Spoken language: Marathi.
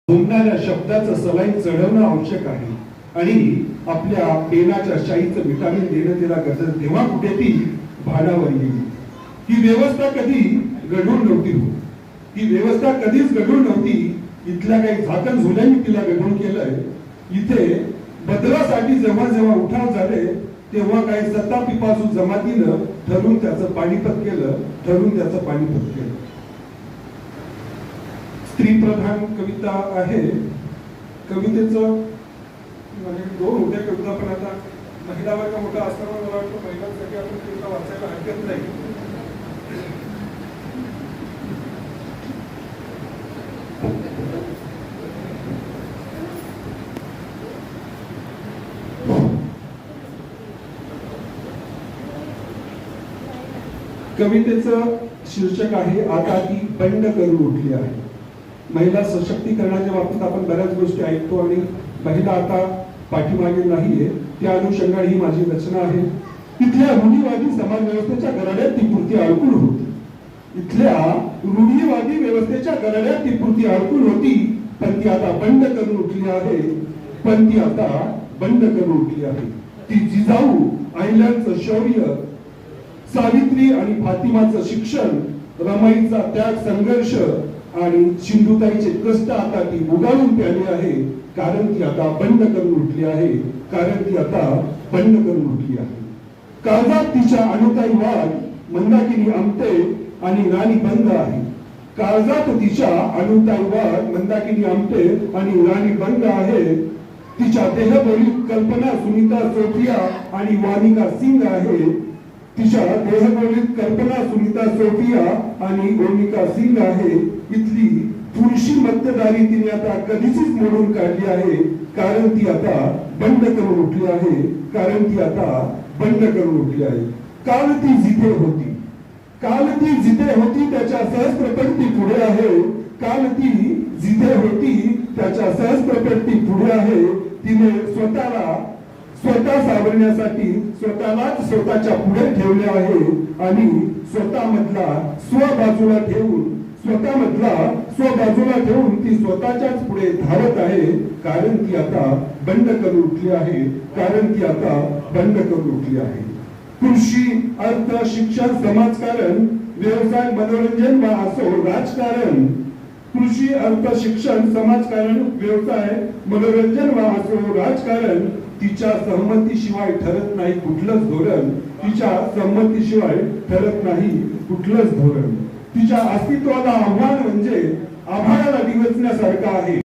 झुंबणाऱ्या शब्दाचं सलाईन चढवणं आवश्यक आहे आणि आपल्या पेनाच्या शाईचं विटामिन देणं तिला गरज तेव्हा कुठे ती भानावर येईल. ही व्यवस्था कधी गढूळ नव्हती होत. ही व्यवस्था कधीच गढूळ नव्हती. इथल्या काही झाकण झुल्यांनी तिला गढूळ केलंय. इथे बदलासाठी जेव्हा जेव्हा उठाव झाले तेव्हा काही सत्ता पिपासू जमातीनं ठरून त्याचं पाणीपत केलं, ठरून त्याचं पाणीपत केलं. स्त्री प्रधान कविता आहे. कवितेचं म्हणजे दोन होत्या कविता, पण आता महिला वर्ग मोठा असल्यामुळे मला वाटतं महिलांसाठी आपण कविता वाचायला हरकत नाही. कवितेचं शीर्षक आहे आता ती बंड करून उठली आहे. महिला सशक्तीकरणाच्या बाबतीत आपण बऱ्याच गोष्टी ऐकतो आणि महिला आता पाठीमागे नाहीये. त्या अनुषंगाने ही माझी रचना आहे. इथल्या रूढीवादी समाज व्यवस्थेच्या गराड्यात ती पूर्ती अडकून होती. इथल्या रूढीवादी व्यवस्थेच्या गराड्यात ती पूर्ती अडकून होती, पण ती आता बंड करून उठली आहे. पण ती आता बंड करून उठली आहे. ती जिजाऊ अहिल्याचं शौर्य, सावित्री आणि फातिमाचं शिक्षण, रमाईचा त्याग संघर्ष आणि सिंधुताईचे कष्ट आता ती उगाळून प्याली आहे. कारण ती आता बंड करून उठली आहे. कारण ती आता बंड करून उठली आहे. काळजात तिच्या अनुताई वाघ, मंदाकिनी आमटे आणि राणी बंद आहे. काळजात तिच्या अनुताई वाघ, मंदाकिनी आमटे आणि राणी बंद आहे. तिच्या देहबोलीत कल्पना सुनीता सोफिया आणि वानिका सिंग आहे. तिच्या देहबोलीत कल्पना सुनीता सोफिया आणि ओनिका सिंग आहे. इथली पुरुषी मतदारी तिने आता कधीच मोडून काढली आहे. कारण ती आता बंड करून उठली आहे. कारण ती आता बंड करून उठली आहे. काल ती जिथे होती, काल ती जिथे होती त्याच्या सहस्त्रपट ती पुढे आहे. काल ती जिथे होती त्याच्या सहस्त्रपट ती पुढे आहे. तिने स्वतः सावरण्यासाठी स्वतःलाच स्वतःच्या पुढे ठेवले आहे आणि स्वतःमधला स्व बाजूला ठेवून ती स्वतःच्याच पुढे धावत आहे. कारण ती आता बंड करून उठली आहे. कारण ती आता बंड करून उठली आहे. कृषी, अर्थ, शिक्षण, समाजकारण, व्यवसाय, मनोरंजन वा असो राजकारण, कृषी, अर्थ, शिक्षण, समाजकारण, व्यवसाय, मनोरंजन वा असो राजकारण, तिच्या सहमतीशिवाय ठरत नाही कुठलंच धोरण. तिच्या संमतीशिवाय ठरत नाही कुठलंच धोरण. तिच्या अस्तित्वाला आव्हान म्हणजे आभाळाला डिवचण्यासारखं आहे.